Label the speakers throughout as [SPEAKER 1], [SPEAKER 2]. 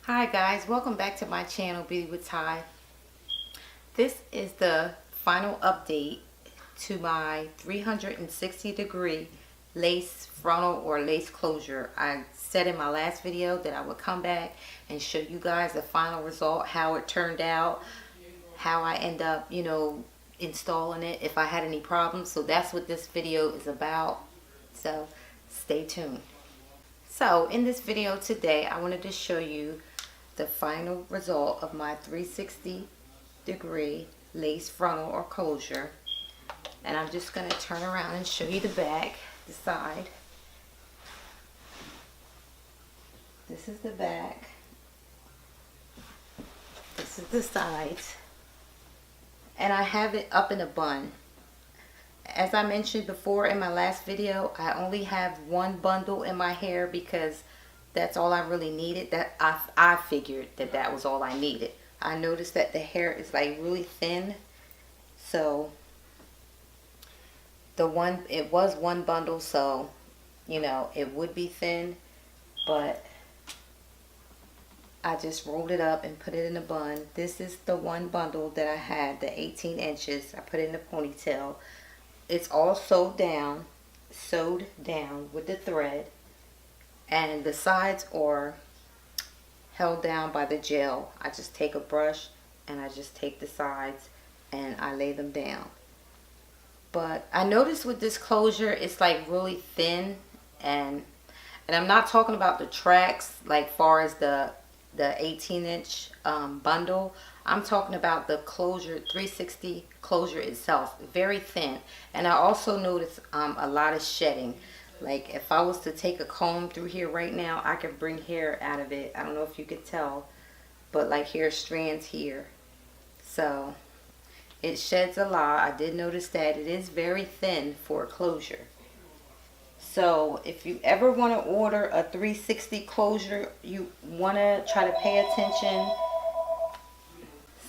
[SPEAKER 1] Hi guys, welcome back to my channel, Beauty with Ty. This is the final update to my 360-degree lace frontal or lace closure. I said in my last video that I would come back and show you guys the final result, how it turned out, how I end up, installing it, if I had any problems. So that's what this video is about. So stay tuned. So in this video today, I wanted to show you the final result of my 360-degree lace frontal or closure. And I'm just going to turn around and show you the back, the side. This is the back. This is the sides. And I have it up in a bun. As I mentioned before in my last video, I only have one bundle in my hair because that's all I really needed. That I figured that was all I needed. I noticed that the hair is like really thin, so it was one bundle, so it would be thin, but I just rolled it up and put it in a bun. This is the one bundle that I had, the 18 inches. I put it in a ponytail. It's all sewed down with the thread. And the sides are held down by the gel. I just take a brush and I just take the sides and I lay them down. But I noticed with this closure, it's like really thin, and I'm not talking about the tracks like far as the 18-inch bundle. I'm talking about the closure, 360 closure itself, very thin. And I also noticed a lot of shedding. Like if I was to take a comb through here right now, I could bring hair out of it. I don't know if you could tell, but like hair strands here. So it sheds a lot. I did notice that it is very thin for a closure. So if you ever want to order a 360 closure, you want to try to pay attention.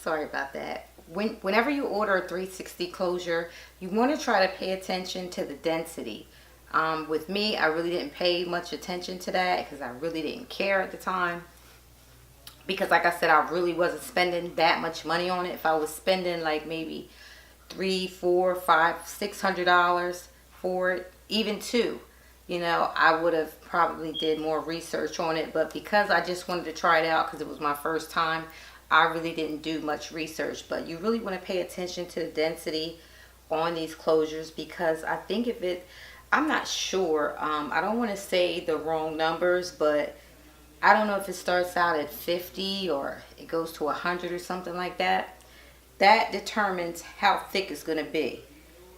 [SPEAKER 1] Sorry about that. Whenever you order a 360 closure, you want to try to pay attention to the density. With me, I really didn't pay much attention to that because I really didn't care at the time. Because like I said, I really wasn't spending that much money on it. If I was spending like maybe $300, $400, $500, $600 for it, even two, I would have probably did more research on it. But because I just wanted to try it out because it was my first time, I really didn't do much research. But you really want to pay attention to the density on these closures, because I think I'm not sure. I don't want to say the wrong numbers, but I don't know if it starts out at 50 or it goes to 100 or something like that. That determines how thick it's going to be.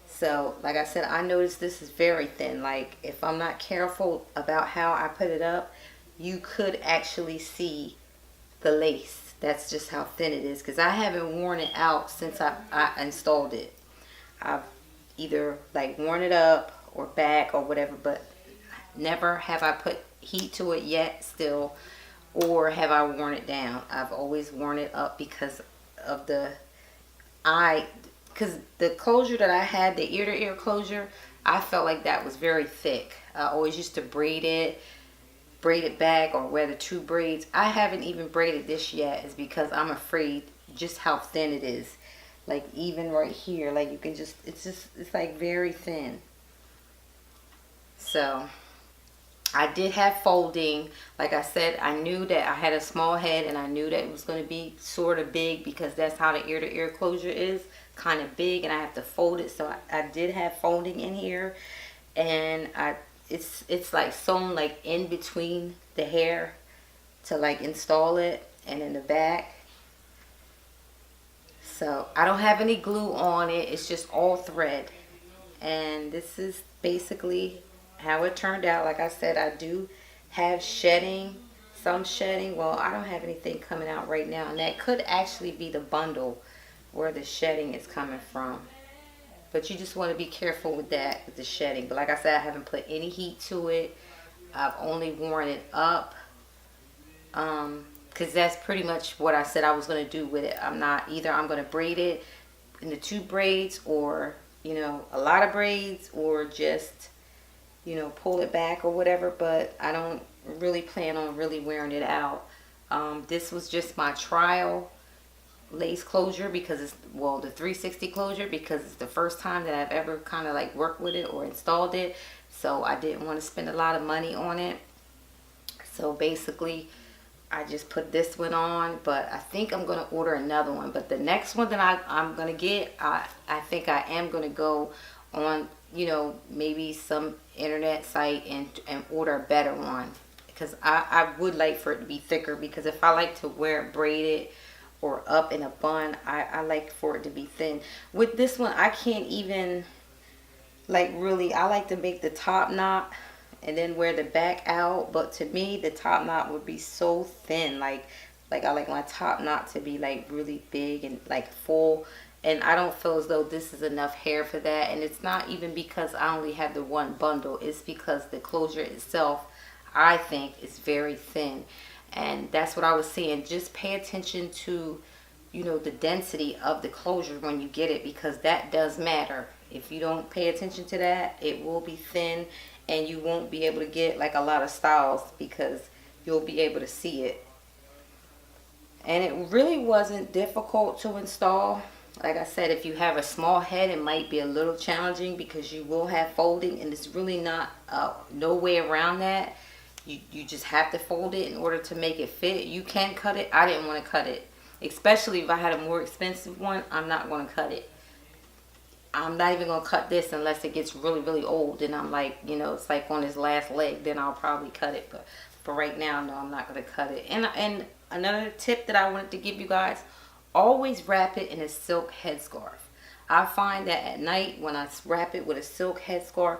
[SPEAKER 1] So, like I said, I noticed this is very thin. Like, if I'm not careful about how I put it up, you could actually see the lace. That's just how thin it is, because I haven't worn it out since I installed it. I've either like worn it up or back or whatever, but never have I put heat to it yet still, or have I worn it down. I've always worn it up because of the closure that I had, the ear to ear closure, I felt like that was very thick. I always used to braid it back or wear the two braids. I haven't even braided this yet, is because I'm afraid just how thin it is. Like even right here, like you can just, it's like very thin. So I did have folding. Like I said, I knew that I had a small head and I knew that it was going to be sort of big because that's how the ear to ear closure is, kind of big, and I have to fold it. So I did have folding in here, and it's like sewn like in between the hair to like install it, and in the back. So I don't have any glue on it. It's just all thread. And this is basically how it turned out. Like I said, I do have shedding, some shedding. Well, I don't have anything coming out right now, and that could actually be the bundle where the shedding is coming from. But you just want to be careful with that, with the shedding. But like I said, I haven't put any heat to it. I've only worn it up, because that's pretty much what I said I was going to do with it. I'm going to braid it into two braids, or a lot of braids, or just pull it back or whatever. But I don't really plan on really wearing it out. This was just my trial lace closure because it's, well, the 360 closure, because it's the first time that I've ever kind of like worked with it or installed it. So I didn't want to spend a lot of money on it. So basically I just put this one on, but I think I'm going to order another one. But the next one that I'm going to get, I think I am going to go on, you know, maybe some internet site and order a better one. Because I would like for it to be thicker, because if I like to wear it braided or up in a bun, I like for it to be thin. With this one, I can't even, like, really, I like to make the top knot and then wear the back out. But to me, the top knot would be so thin. Like I like my top knot to be like really big and like full. And I don't feel as though this is enough hair for that. And it's not even because I only have the one bundle. It's because the closure itself, I think, is very thin. And that's what I was saying. Just pay attention to, you know, the density of the closure when you get it, because that does matter. If you don't pay attention to that, it will be thin and you won't be able to get like a lot of styles, because you'll be able to see it. And it really wasn't difficult to install. Like I said, if you have a small head, it might be a little challenging because you will have folding, and it's really not no way around that. You just have to fold it in order to make it fit. You can cut it. I didn't want to cut it. Especially if I had a more expensive one, I'm not going to cut it. I'm not even going to cut this unless it gets really, really old. And I'm like, you know, it's like on his last leg. Then I'll probably cut it. But for right now, no, I'm not going to cut it. And another tip that I wanted to give you guys, always wrap it in a silk headscarf. I find that at night when I wrap it with a silk headscarf,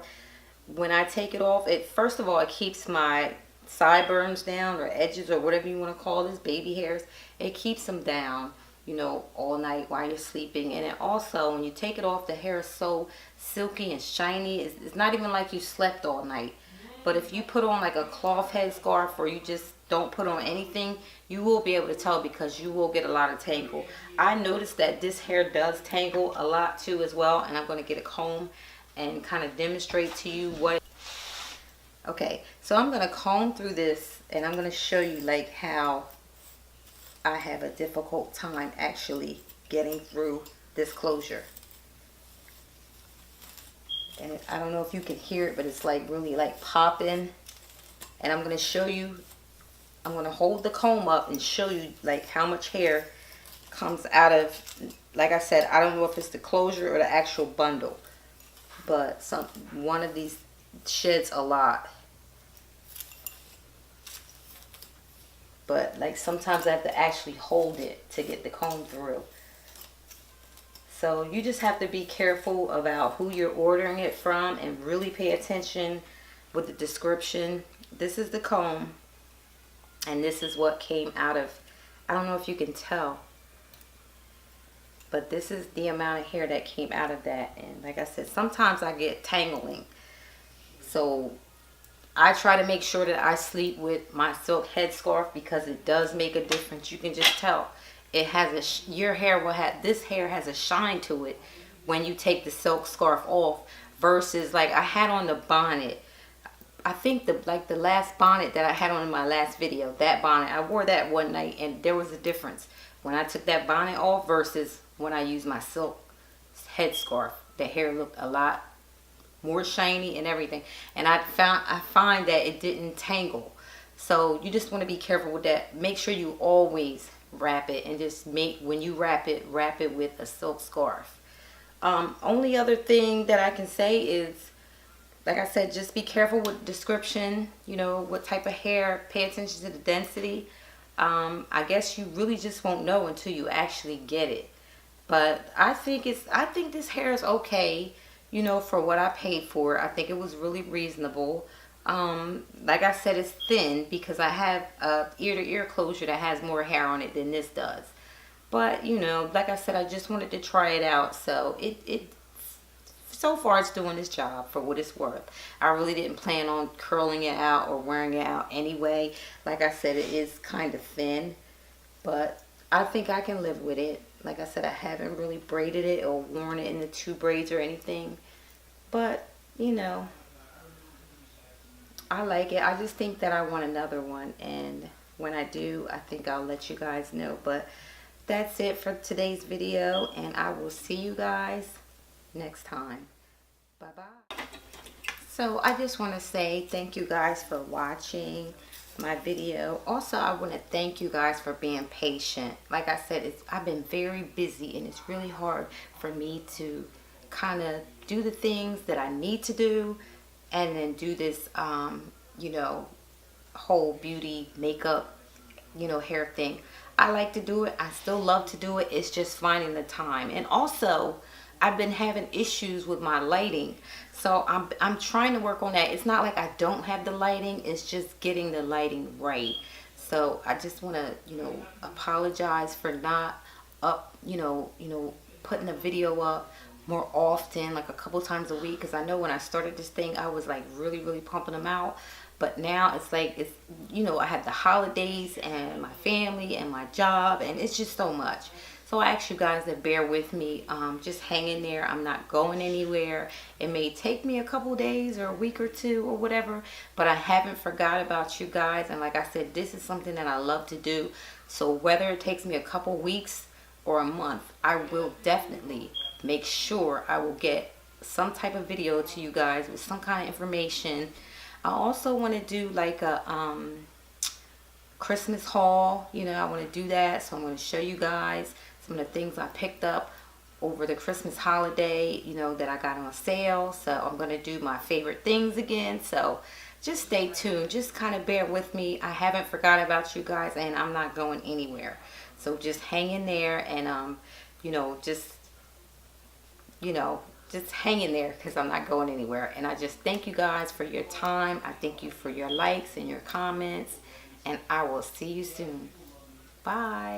[SPEAKER 1] when I take it off, it, first of all, it keeps my sideburns down, or edges, or whatever you want to call this, baby hairs. It keeps them down, you know, all night while you're sleeping. And it also, when you take it off, the hair is so silky and shiny. It's not even like you slept all night. But if you put on like a cloth headscarf, or you just don't put on anything, you will be able to tell, because you will get a lot of tangle. I noticed that this hair does tangle a lot too as well, and I'm going to get a comb and kind of demonstrate to you what. Okay, so I'm going to comb through this, and I'm going to show you like how I have a difficult time actually getting through this closure. And I don't know if you can hear it, but it's like really like popping. And I'm going to show you, I'm going to hold the comb up and show you like how much hair comes out of, like I said, I don't know if it's the closure or the actual bundle, but one of these sheds a lot. But like sometimes I have to actually hold it to get the comb through. So you just have to be careful about who you're ordering it from, and really pay attention with the description. This is the comb, and this is what came out of, I don't know if you can tell, but this is the amount of hair that came out of that. And like I said, sometimes I get tangling. So I try to make sure that I sleep with my silk headscarf, because it does make a difference. You can just tell. It has your hair will have, this hair has a shine to it when you take the silk scarf off, versus like I had on the bonnet. I think the last bonnet that I had on in my last video, that bonnet, I wore that one night, and there was a difference when I took that bonnet off versus when I used my silk headscarf. The hair looked a lot more shiny and everything, and I find that it didn't tangle. So you just want to be careful with that. Make sure you always wrap it, and just when you wrap it with a silk scarf. Only other thing that I can say is, like I said, just be careful with description. You know, what type of hair, pay attention to the density. I guess you really just won't know until you actually get it. But I think this hair is okay, you know, for what I paid for. I think it was really reasonable. Like I said, it's thin because I have a ear-to-ear closure that has more hair on it than this does. But, you know, like I said, I just wanted to try it out. So so far it's doing its job for what it's worth. I really didn't plan on curling it out or wearing it out anyway. Like I said, it is kind of thin, but I think I can live with it. Like I said, I haven't really braided it or worn it in the 2 braids or anything. But, you know, I like it. I just think that I want another one, and when I do, I think I'll let you guys know. But that's it for today's video, and I will see you guys next time. Bye bye. So I just want to say thank you guys for watching my video. Also, I want to thank you guys for being patient. Like I said, I've been very busy, and it's really hard for me to kind of do the things that I need to do and then do this you know, whole beauty makeup, you know, hair thing. I like to do it. I still love to do it. It's just finding the time. And also, I've been having issues with my lighting, so I'm trying to work on that. It's not like I don't have the lighting, it's just getting the lighting right. So I just want to, you know, apologize for not putting a video up more often, like a couple times a week, because I know when I started this thing I was like really pumping them out. But now it's like, you know, I have the holidays and my family and my job, and it's just so much. So I ask you guys to bear with me. Just hang in there. I'm not going anywhere. It may take me a couple days or a week or two or whatever, but I haven't forgot about you guys. And like I said, this is something that I love to do. So whether it takes me a couple weeks or a month, I will definitely make sure I will get some type of video to you guys with some kind of information. I also want to do like a Christmas haul. You know, I want to do that. So I'm going to show you guys some of the things I picked up over the Christmas holiday, you know, that I got on sale. So I'm going to do my favorite things again. So just stay tuned. Just kind of bear with me. I haven't forgot about you guys, and I'm not going anywhere. So just hang in there, and you know, just hang in there, because I'm not going anywhere. And I just thank you guys for your time. I thank you for your likes and your comments, and I will see you soon. Bye.